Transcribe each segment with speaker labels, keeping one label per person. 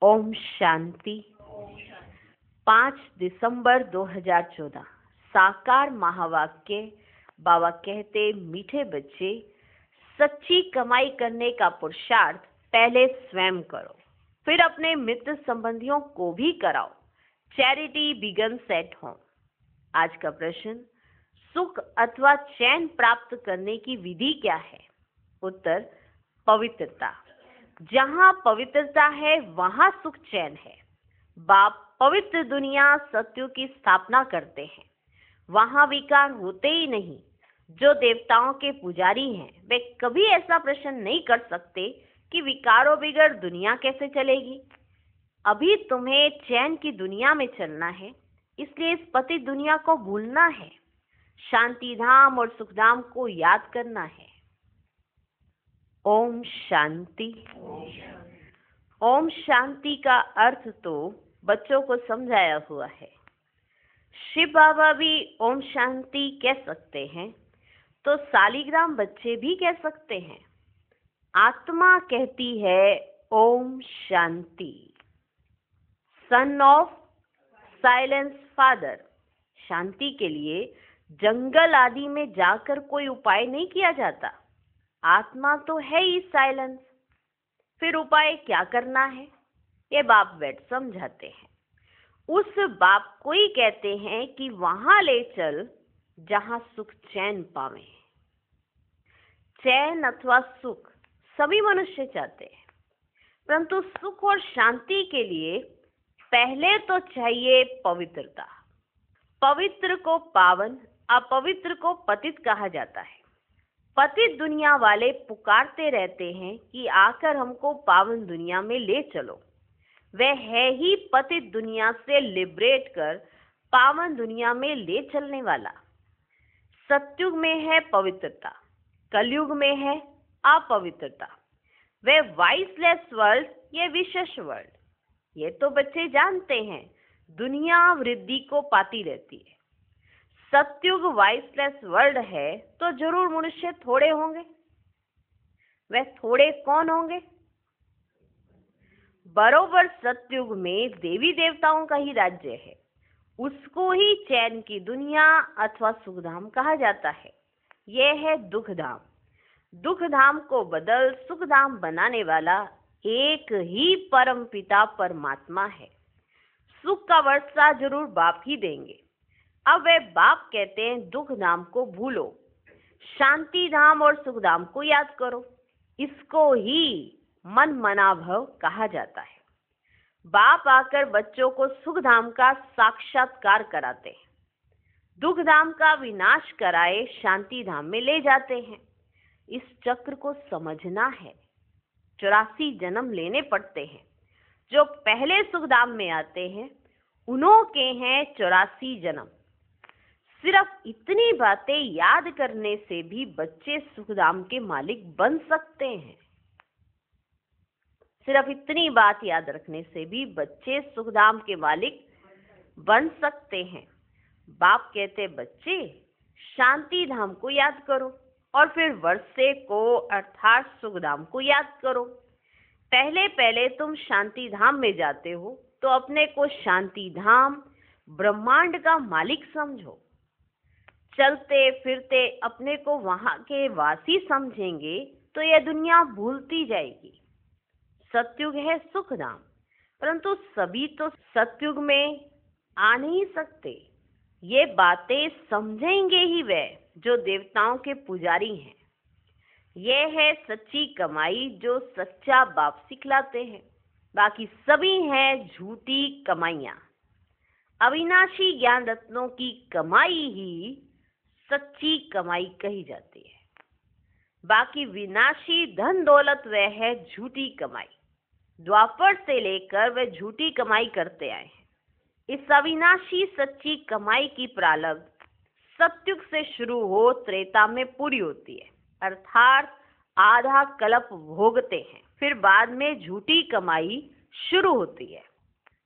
Speaker 1: ओम शांति। 5 दिसंबर 2014 साकार महावाक्य। बाबा कहते, मीठे बच्चे, सच्ची कमाई करने का पुरुषार्थ पहले स्वयं करो, फिर अपने मित्र संबंधियों को भी कराओ। Charity begins at home. आज का प्रश्न, सुख अथवा चैन प्राप्त करने की विधि क्या है? उत्तर, पवित्रता। जहाँ पवित्रता है वहाँ सुख चैन है। बाप पवित्र दुनिया सत्युग की स्थापना करते हैं, वहाँ विकार होते ही नहीं। जो देवताओं के पुजारी हैं वे कभी ऐसा प्रश्न नहीं कर सकते कि विकारों बिगर दुनिया कैसे चलेगी। अभी तुम्हें चैन की दुनिया में चलना है, इसलिए इस पतित दुनिया को भूलना है, शांति धाम और सुखधाम को याद करना है। ओम शांति। ओम शांति का अर्थ तो बच्चों को समझाया हुआ है। शिव बाबा भी ओम शांति कह सकते हैं, तो सालिग्राम बच्चे भी कह सकते हैं। आत्मा कहती है ओम शांति। Son of silence father. शांति के लिए जंगल आदि में जाकर कोई उपाय नहीं किया जाता। आत्मा तो है ही साइलेंस, फिर उपाय क्या करना है ये बाप बैठ समझाते हैं। उस बाप को ही कहते हैं कि वहां ले चल जहां सुख चैन पावे। चैन अथवा सुख सभी मनुष्य चाहते हैं, परंतु सुख और शांति के लिए पहले तो चाहिए पवित्रता। पवित्र को पावन, अपवित्र को पतित कहा जाता है। पतित दुनिया वाले पुकारते रहते हैं कि आकर हमको पावन दुनिया में ले चलो। वह है ही पतित दुनिया से लिबरेट कर पावन दुनिया में ले चलने वाला। सत्युग में है पवित्रता, कलयुग में है अपवित्रता। वह वाइसलेस वर्ल्ड, ये विशेष वर्ल्ड। ये तो बच्चे जानते हैं, दुनिया वृद्धि को पाती रहती है। सत्युग वाइसलेस वर्ल्ड है तो जरूर मनुष्य थोड़े होंगे। वह थोड़े कौन होंगे? बरोबर सत्युग में देवी देवताओं का ही राज्य है, उसको ही चैन की दुनिया अथवा सुखधाम कहा जाता है। यह है दुखधाम। दुखधाम को बदल सुखधाम बनाने वाला एक ही परम पिता परमात्मा है। सुख का वर्षा जरूर बाप ही देंगे। अब वे बाप कहते हैं दुख धाम को भूलो, शांति धाम और सुख धाम को याद करो। इसको ही मन मनाभव कहा जाता है। बाप आकर बच्चों को सुख धाम का साक्षात्कार कराते हैं, दुख धाम का विनाश कराए शांति धाम में ले जाते हैं। इस चक्र को समझना है। 84 जन्म लेने पड़ते हैं। जो पहले सुख धाम में आते हैं उन्हों के हैं 84 जन्म। सिर्फ इतनी बातें याद करने से भी बच्चे सुखधाम के मालिक बन सकते हैं। सिर्फ इतनी बात याद रखने से भी बच्चे सुखधाम के मालिक बन सकते हैं। बाप कहते, बच्चे शांति धाम को याद करो और फिर वर्षे को अर्थात सुखधाम को याद करो। पहले पहले तुम शांति धाम में जाते हो तो अपने को शांति धाम ब्रह्मांड का मालिक समझो। चलते फिरते अपने को वहां के वासी समझेंगे तो यह दुनिया भूलती जाएगी। सतयुग है सुखधाम, परंतु सभी तो सतयुग में आ नहीं सकते। ये बातें समझेंगे ही वे जो देवताओं के पुजारी हैं। यह है सच्ची कमाई जो सच्चा बाप सिखलाते हैं। बाकी सभी हैं झूठी कमाइयां। अविनाशी ज्ञान रत्नों की कमाई ही सच्ची कमाई कही जाती है। बाकी विनाशी धन दौलत वह है झूठी कमाई। द्वापर से लेकर वे झूठी कमाई करते आए हैं। इस अविनाशी सच्ची कमाई की प्रारब्ध सत्युग से शुरू हो त्रेता में पूरी होती है, अर्थात आधा कल्प भोगते हैं, फिर बाद में झूठी कमाई शुरू होती है,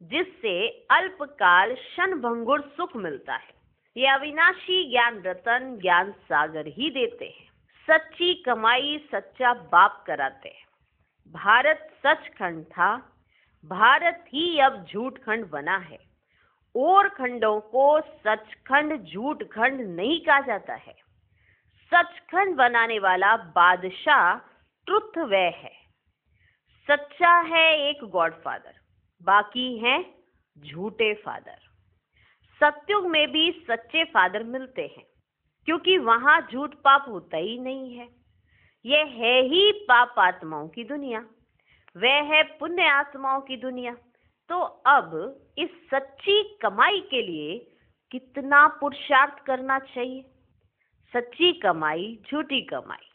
Speaker 1: जिससे अल्पकाल क्षणभंगुर सुख मिलता है। ये अविनाशी ज्ञान रतन ज्ञान सागर ही देते हैं। सच्ची कमाई सच्चा बाप कराते हैं। भारत सचखंड था, भारत ही अब झूठ खंड बना है। और खंडों को सचखंड झूठ खंड नहीं कहा जाता है। सचखंड बनाने वाला बादशाह ट्रुथ वे है। सच्चा है एक गॉडफादर, बाकी हैं झूठे फादर। सतयुग में भी सच्चे फादर मिलते हैं, क्योंकि वहां झूठ पाप होता ही नहीं है। यह है ही पाप आत्माओं की दुनिया, वह है पुण्य आत्माओं की दुनिया। तो अब इस सच्ची कमाई के लिए कितना पुरुषार्थ करना चाहिए? सच्ची कमाई, झूठी कमाई,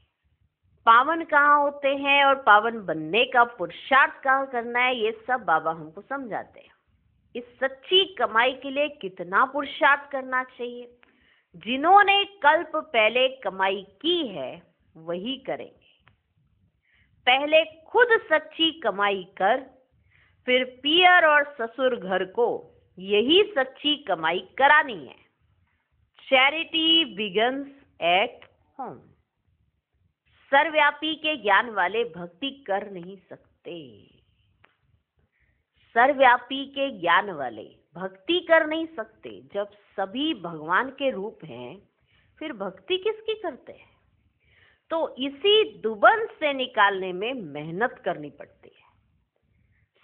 Speaker 1: पावन कहाँ होते हैं और पावन बनने का पुरुषार्थ कहाँ करना है, ये सब बाबा हमको समझाते हैं। इस सच्ची कमाई के लिए कितना पुरुषार्थ करना चाहिए? जिन्होंने कल्प पहले कमाई की है वही करेंगे। पहले खुद सच्ची कमाई कर, फिर पियर और ससुर घर को यही सच्ची कमाई करानी है। Charity begins at home. सर्वव्यापी के ज्ञान वाले भक्ति कर नहीं सकते। सर्वव्यापी के ज्ञान वाले भक्ति कर नहीं सकते। जब सभी भगवान के रूप हैं, फिर भक्ति किसकी करते हैं? तो इसी दुबंध से निकालने में मेहनत करनी पड़ती है।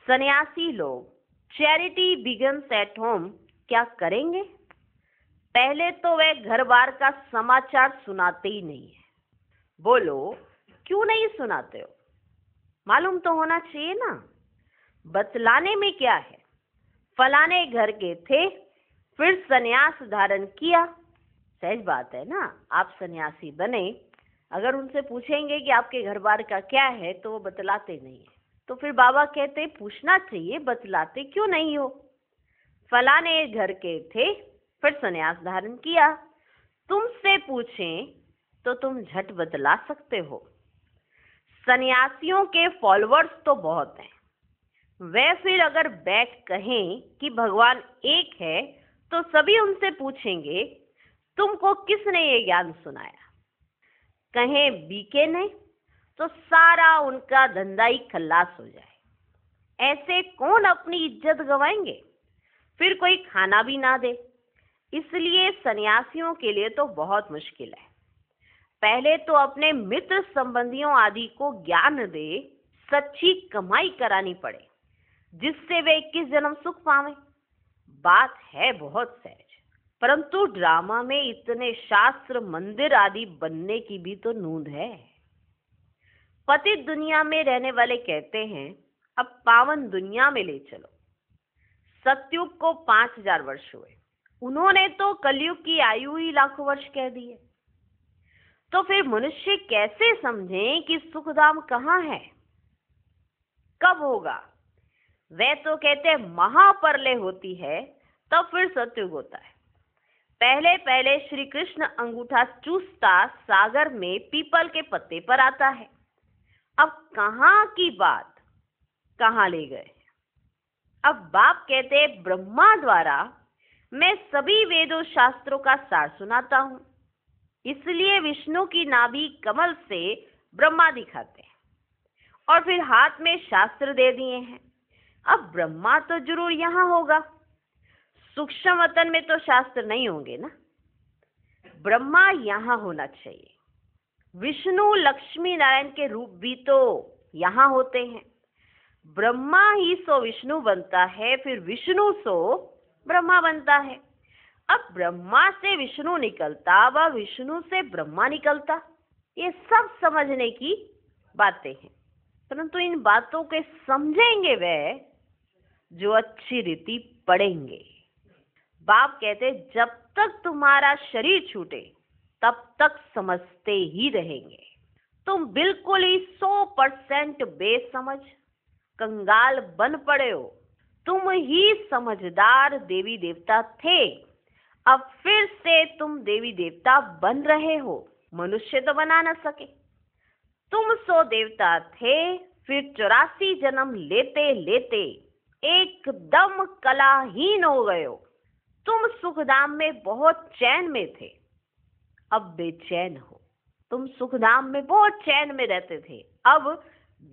Speaker 1: सन्यासी लोग चैरिटी बिगन्स एट होम क्या करेंगे? पहले तो वे घर बार का समाचार सुनाते ही नहीं है। बोलो, क्यों नहीं सुनाते हो? मालूम तो होना चाहिए ना। बतलाने में क्या है? फलाने घर के थे, फिर सन्यास धारण किया। सहज बात है ना। आप सन्यासी बने, अगर उनसे पूछेंगे कि आपके घर बार का क्या है, तो वो बतलाते नहीं है। तो फिर बाबा कहते पूछना चाहिए, बतलाते क्यों नहीं हो? फलाने घर के थे, फिर सन्यास धारण किया। तुमसे पूछें तो तुम झट बतला सकते हो। सन्यासियों के फॉलोअर्स तो बहुत हैं। वे फिर अगर बैठ कहें कि भगवान एक है, तो सभी उनसे पूछेंगे तुमको किसने ये ज्ञान सुनाया? कहें बीके ने, तो सारा उनका धंधा ही खल्लास हो जाए। ऐसे कौन अपनी इज्जत गवाएंगे? फिर कोई खाना भी ना दे। इसलिए सन्यासियों के लिए तो बहुत मुश्किल है। पहले तो अपने मित्र संबंधियों आदि को ज्ञान दे, सच्ची कमाई करानी पड़े, जिससे वे 21 जन्म सुख पावे। बात है बहुत सहज, परंतु ड्रामा में इतने शास्त्र मंदिर आदि बनने की भी तो नूंद है। पतित दुनिया में रहने वाले कहते हैं अब पावन दुनिया में ले चलो। सतयुग को 5000 वर्ष हुए, उन्होंने तो कलयुग की आयु ही लाखों वर्ष कह दी है। तो फिर मनुष्य कैसे समझें कि सुखधाम कहाँ है, कब होगा? वे तो कहते महाप्रलय होती है, तब फिर सतयुग होता है। पहले पहले श्री कृष्ण अंगूठा चूसता सागर में पीपल के पत्ते पर आता है। अब कहाँ की बात कहाँ ले गए? अब बाप कहते ब्रह्मा द्वारा मैं सभी वेदों शास्त्रों का सार सुनाता हूं, इसलिए विष्णु की नाभि कमल से ब्रह्मा दिखाते हैं और फिर हाथ में शास्त्र दे दिए हैं। अब ब्रह्मा तो जरूर यहां होगा, सूक्ष्म वतन में तो शास्त्र नहीं होंगे ना। ब्रह्मा यहां होना चाहिए। विष्णु लक्ष्मी नारायण के रूप भी तो यहां होते हैं। ब्रह्मा ही सो विष्णु बनता है, फिर विष्णु सो ब्रह्मा बनता है। अब ब्रह्मा से विष्णु निकलता, व विष्णु से ब्रह्मा निकलता। ये सब समझने की बातें हैं, परंतु इन बातों के समझेंगे वे जो अच्छी रीति पढ़ेंगे। बाप कहते जब तक तुम्हारा शरीर छूटे तब तक समझते ही रहेंगे। तुम बिल्कुल ही 100% बेसमझ कंगाल बन पड़े हो। तुम ही समझदार देवी देवता थे, अब फिर से तुम देवी देवता बन रहे हो। मनुष्य तो बना न सके। तुम सो देवता थे, फिर 84 जन्म लेते लेते एकदम कलाहीन हो गए हो। तुम सुखधाम में बहुत चैन में थे, अब बेचैन हो। तुम सुखधाम में बहुत चैन में रहते थे, अब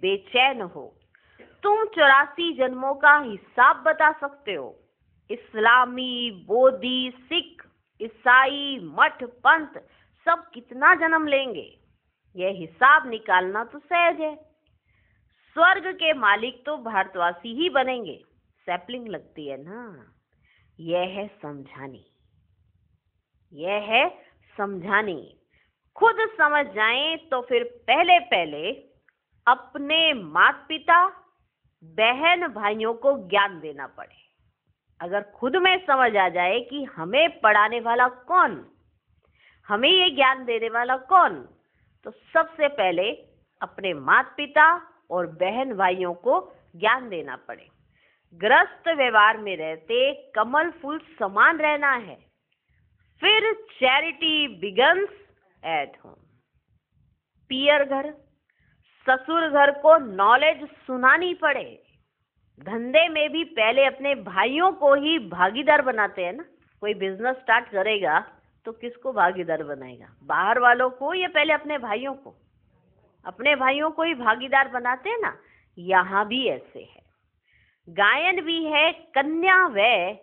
Speaker 1: बेचैन हो। तुम 84 जन्मों का हिसाब बता सकते हो? इस्लामी, बोधी, सिख, ईसाई, मठ, पंथ सब कितना जन्म लेंगे? यह हिसाब निकालना तो सहज है। स्वर्ग के मालिक तो भारतवासी ही बनेंगे। सैपलिंग लगती है ना। यह है समझानी, यह है समझानी। खुद समझ जाएं तो फिर पहले पहले अपने माता पिता, बहन भाइयों को ज्ञान देना पड़े। अगर खुद में समझ आ जाए कि हमें पढ़ाने वाला कौन, हमें ये ज्ञान देने वाला कौन, तो सबसे पहले अपने माता पिता और बहन भाइयों को ज्ञान देना पड़े। ग्रस्त व्यवहार में रहते कमल फूल समान रहना है। फिर चैरिटी बिगन्स एट होम। पियर घर, ससुर घर को नॉलेज सुनानी पड़े। धंधे में भी पहले अपने भाइयों को ही भागीदार बनाते हैं ना। कोई बिजनेस स्टार्ट करेगा तो किसको भागीदार बनाएगा? बाहर वालों को या पहले अपने भाइयों को? अपने भाइयों को ही भागीदार बनाते हैं ना। यहाँ भी ऐसे है। गायन भी है, कन्या वह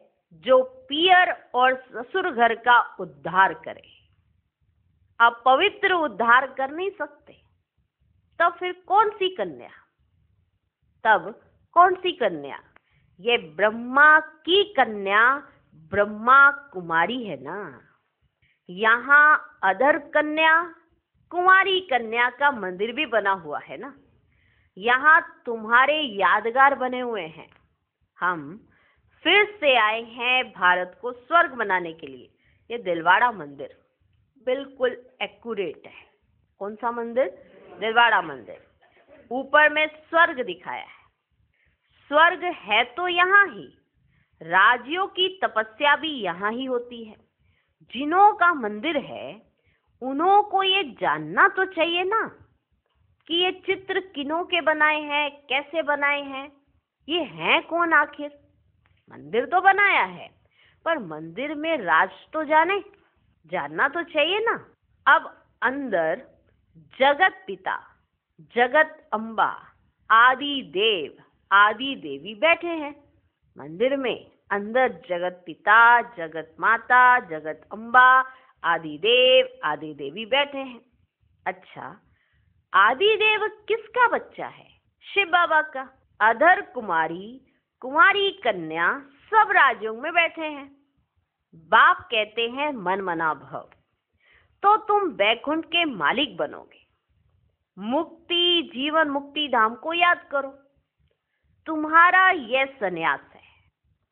Speaker 1: जो पियर और ससुर घर का उद्धार करे। अब पवित्र उद्धार कर नहीं सकते, तब फिर कौन सी कन्या? तब कौन सी कन्या? ये ब्रह्मा की कन्या ब्रह्मा कुमारी है ना। यहाँ अधर कन्या, कुंवारी कन्या का मंदिर भी बना हुआ है ना। यहाँ तुम्हारे यादगार बने हुए हैं। हम फिर से आए हैं भारत को स्वर्ग बनाने के लिए। ये दिलवाड़ा मंदिर बिल्कुल एक्यूरेट है। कौन सा मंदिर? दिलवाड़ा मंदिर। ऊपर में स्वर्ग दिखाया है। स्वर्ग है तो यहाँ ही। राजियों की तपस्या भी यहाँ ही होती है। जिनों का मंदिर है उन्हों को ये जानना तो चाहिए ना कि ये चित्र किनों के बनाए हैं, कैसे बनाए हैं, ये हैं कौन आखिर। मंदिर तो बनाया है, पर मंदिर में राज तो जानना तो चाहिए ना। अब अंदर जगत पिता, जगत अम्बा, आदि देव, आदि देवी बैठे हैं। मंदिर में अंदर जगत पिता, जगत माता, जगत अम्बा, आदि देव, आदि देवी बैठे हैं। अच्छा, आदि देव किसका बच्चा है? शिव बाबा का। अधर कुमारी, कुमारी कन्या सब राज्यों में बैठे हैं। बाप कहते हैं मन मना भव, तो तुम बैकुंठ के मालिक बनोगे। मुक्ति जीवन मुक्ति धाम को याद करो। तुम्हारा यह सन्यास है,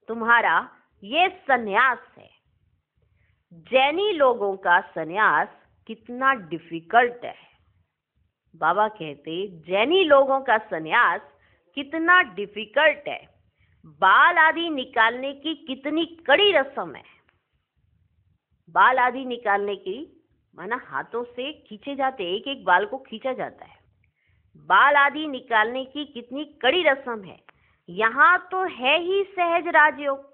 Speaker 1: तुम्हारा यह सन्यास है। जैनी लोगों का सन्यास कितना डिफिकल्ट है। बाबा कहते जैनी लोगों का सन्यास कितना डिफिकल्ट है। बाल आदि निकालने की कितनी कड़ी रस्म है। बाल आदि निकालने की माना हाथों से खींचे जाते, एक एक बाल को खींचा जाता है। बाल आदि निकालने की कितनी कड़ी रस्म है। यहाँ तो है ही सहज राजयोग।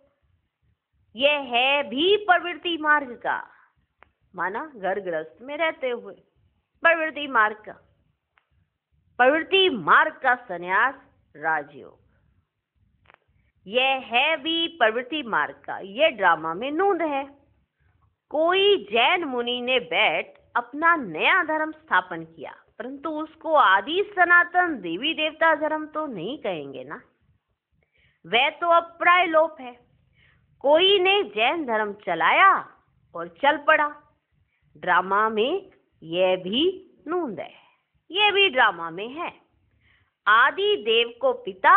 Speaker 1: यह है भी प्रवृत्ति मार्ग का, माना घर गृहस्थ में रहते हुए प्रवृत्ति मार्ग का। प्रवृत्ति मार्ग का संन्यास राजयोग। यह है भी प्रवृत्ति मार्ग का। यह ड्रामा में नूंद है। कोई जैन मुनि ने बैठ अपना नया धर्म स्थापन किया, परंतु उसको आदि सनातन देवी देवता धर्म तो नहीं कहेंगे ना। वह तो अब प्राय लोप है। कोई ने जैन धर्म चलाया और चल पड़ा। ड्रामा में यह भी नूंद है, यह भी ड्रामा में है। आदि देव को पिता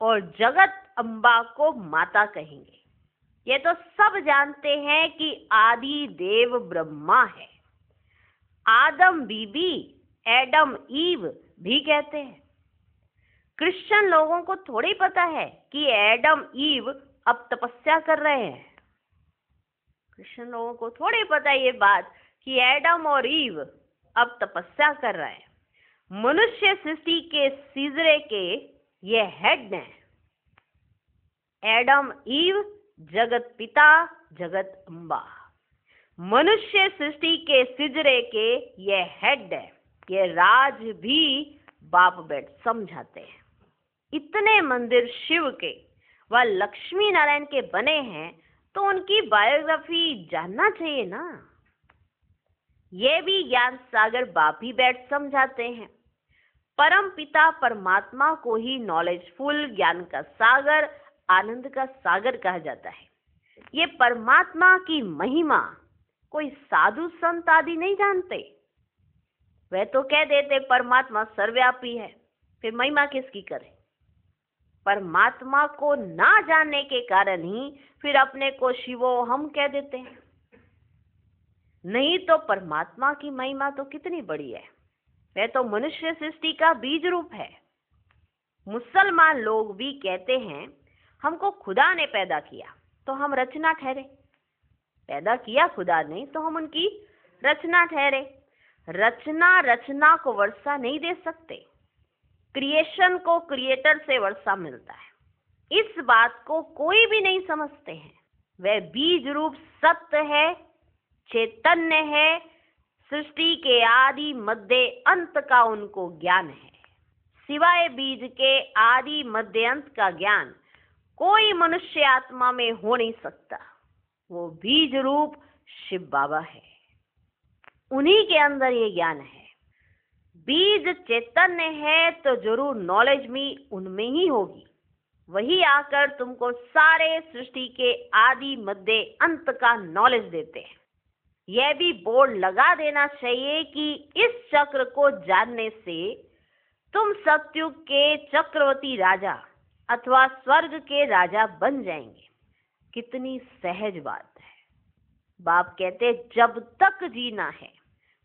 Speaker 1: और जगत अम्बा को माता कहेंगे। ये तो सब जानते हैं कि आदि देव ब्रह्मा है। आदम बीबी, एडम ईव भी कहते हैं। क्रिश्चियन लोगों को थोड़ी पता है कि एडम ईव अब तपस्या कर रहे हैं। क्रिश्चियन लोगों को थोड़ी पता ये बात कि एडम और ईव अब तपस्या कर रहे हैं। मनुष्य सृष्टि के सीजरे के ये हेड हैं। एडम ईव, जगत पिता, जगत अम्बा। मनुष्य सृष्टि के सिजरे के ये हेड है। ये राज भी बाप बैठ समझाते हैं। इतने मंदिर शिव के व लक्ष्मी नारायण के बने हैं तो उनकी बायोग्राफी जानना चाहिए ना। ये भी ज्ञान सागर बाप ही बैठ समझाते हैं। परम पिता परमात्मा को ही नॉलेजफुल, ज्ञान का सागर, आनंद का सागर कहा जाता है। ये परमात्मा की महिमा कोई साधु संत आदि नहीं जानते। वह तो कह देते परमात्मा सर्वव्यापी है, फिर महिमा किसकी करें। परमात्मा को ना जानने के कारण ही फिर अपने को शिवो हम कह देते हैं। नहीं तो परमात्मा की महिमा तो कितनी बड़ी है। वह तो मनुष्य सृष्टि का बीज रूप है। मुसलमान लोग भी कहते हैं हमको खुदा ने पैदा किया तो हम रचना ठहरे। पैदा किया खुदा ने तो हम उनकी रचना ठहरे। रचना को वर्षा नहीं दे सकते। क्रिएशन को क्रिएटर से वर्षा मिलता है। इस बात को कोई भी नहीं समझते हैं। वह बीज रूप सत्य है, चैतन्य है। सृष्टि के आदि मध्य अंत का उनको ज्ञान है। सिवाय बीज के आदि मध्य अंत का ज्ञान कोई मनुष्य आत्मा में हो नहीं सकता। वो बीज रूप शिव बाबा है, उन्हीं के अंदर ये ज्ञान है। बीज चैतन्य है तो जरूर नॉलेज भी उनमें ही होगी। वही आकर तुमको सारे सृष्टि के आदि मध्य अंत का नॉलेज देते हैं। यह भी बोर्ड लगा देना चाहिए कि इस चक्र को जानने से तुम सतयुग के चक्रवर्ती राजा अथवा स्वर्ग के राजा बन जाएंगे। कितनी सहज बात है। बाप कहते जब तक जीना है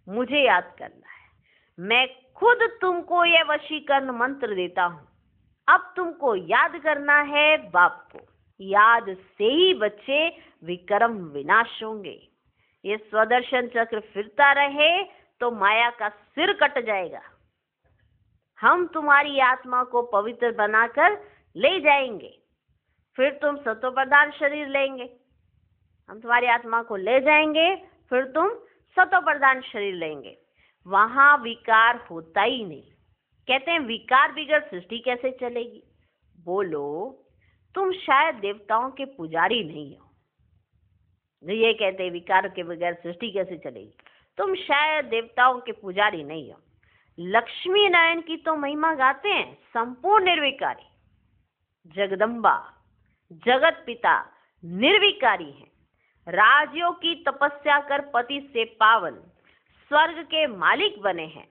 Speaker 1: मुझे याद करना है। मैं खुद तुमको यह वशीकरण मंत्र देता हूं। अब तुमको याद करना है बाप को। याद से ही बच्चे विक्रम विनाश होंगे। ये स्वदर्शन चक्र फिरता रहे तो माया का सिर कट जाएगा। हम तुम्हारी आत्मा को पवित्र बनाकर ले जाएंगे। फिर तुम सतोप्रधान शरीर लेंगे। हम तुम्हारी आत्मा को ले जाएंगे, फिर तुम सतोप्रधान शरीर लेंगे। वहां विकार होता ही नहीं। कहते हैं विकार बिगड़ सृष्टि कैसे चलेगी। बोलो तुम शायद देवताओं के पुजारी नहीं हो। ये कहते हैं विकार के बगैर सृष्टि कैसे चलेगी। तुम शायद देवताओं के पुजारी नहीं हो। लक्ष्मी नारायण की तो महिमा गाते हैं, संपूर्ण निर्विकारी। जगदम्बा जगत पिता निर्विकारी हैं। राजयोग की तपस्या कर पति से पावन स्वर्ग के मालिक बने हैं।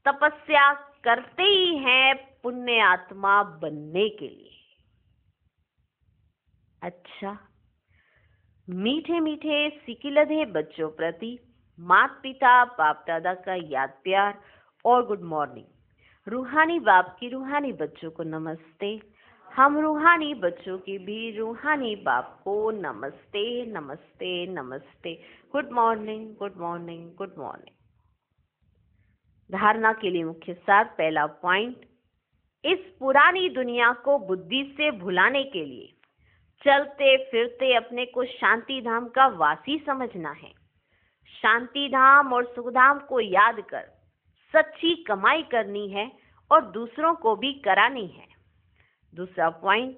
Speaker 1: तपस्या करते ही हैं पुण्य आत्मा बनने के लिए। अच्छा, मीठे मीठे सिकिलधे बच्चों प्रति माता पिता बाप दादा का याद प्यार और गुड मॉर्निंग। रूहानी बाप की रूहानी बच्चों को नमस्ते। हम रूहानी बच्चों की भी रूहानी बाप को नमस्ते नमस्ते नमस्ते। Good morning good morning good morning. धारणा के लिए मुख्य सार। पहला पॉइंट, इस पुरानी दुनिया को बुद्धि से भुलाने के लिए चलते फिरते अपने को शांति धाम का वासी समझना है। शांति धाम और सुखधाम को याद कर सच्ची कमाई करनी है और दूसरों को भी करानी है। दूसरा पॉइंट,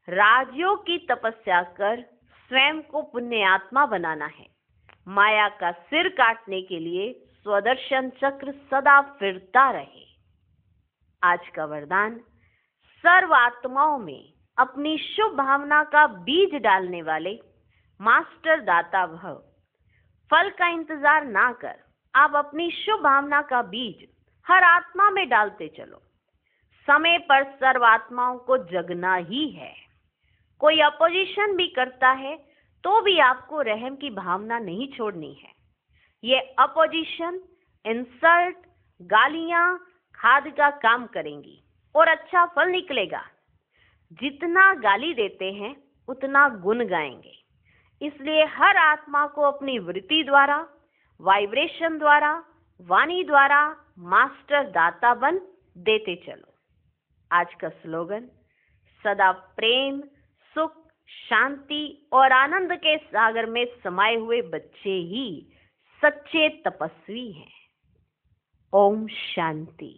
Speaker 1: राजयोग की तपस्या कर स्वयं को पुण्य आत्मा बनाना है। माया का सिर काटने के लिए स्वदर्शन चक्र सदा फिरता रहे। आज का वरदान, सर्व आत्माओं में अपनी शुभ भावना का बीज डालने वाले मास्टर दाता भव। फल का इंतजार ना कर, आप अपनी शुभ भावना का बीज हर आत्मा में डालते चलो। समय पर सर्व आत्माओं को जगना ही है। कोई अपोजिशन भी करता है तो भी आपको रहम की भावना नहीं छोड़नी है। ये अपोजिशन, इंसल्ट, गालियां खाद का काम करेंगी और अच्छा फल निकलेगा। जितना गाली देते हैं उतना गुण गाएंगे। इसलिए हर आत्मा को अपनी वृत्ति द्वारा, वाइब्रेशन द्वारा, वाणी द्वारा मास्टर दाता बन देते चलो। आज का स्लोगन, सदा प्रेम, सुख, शांति और आनंद के सागर में समाये हुए बच्चे ही सच्चे तपस्वी हैं। ओम शांति।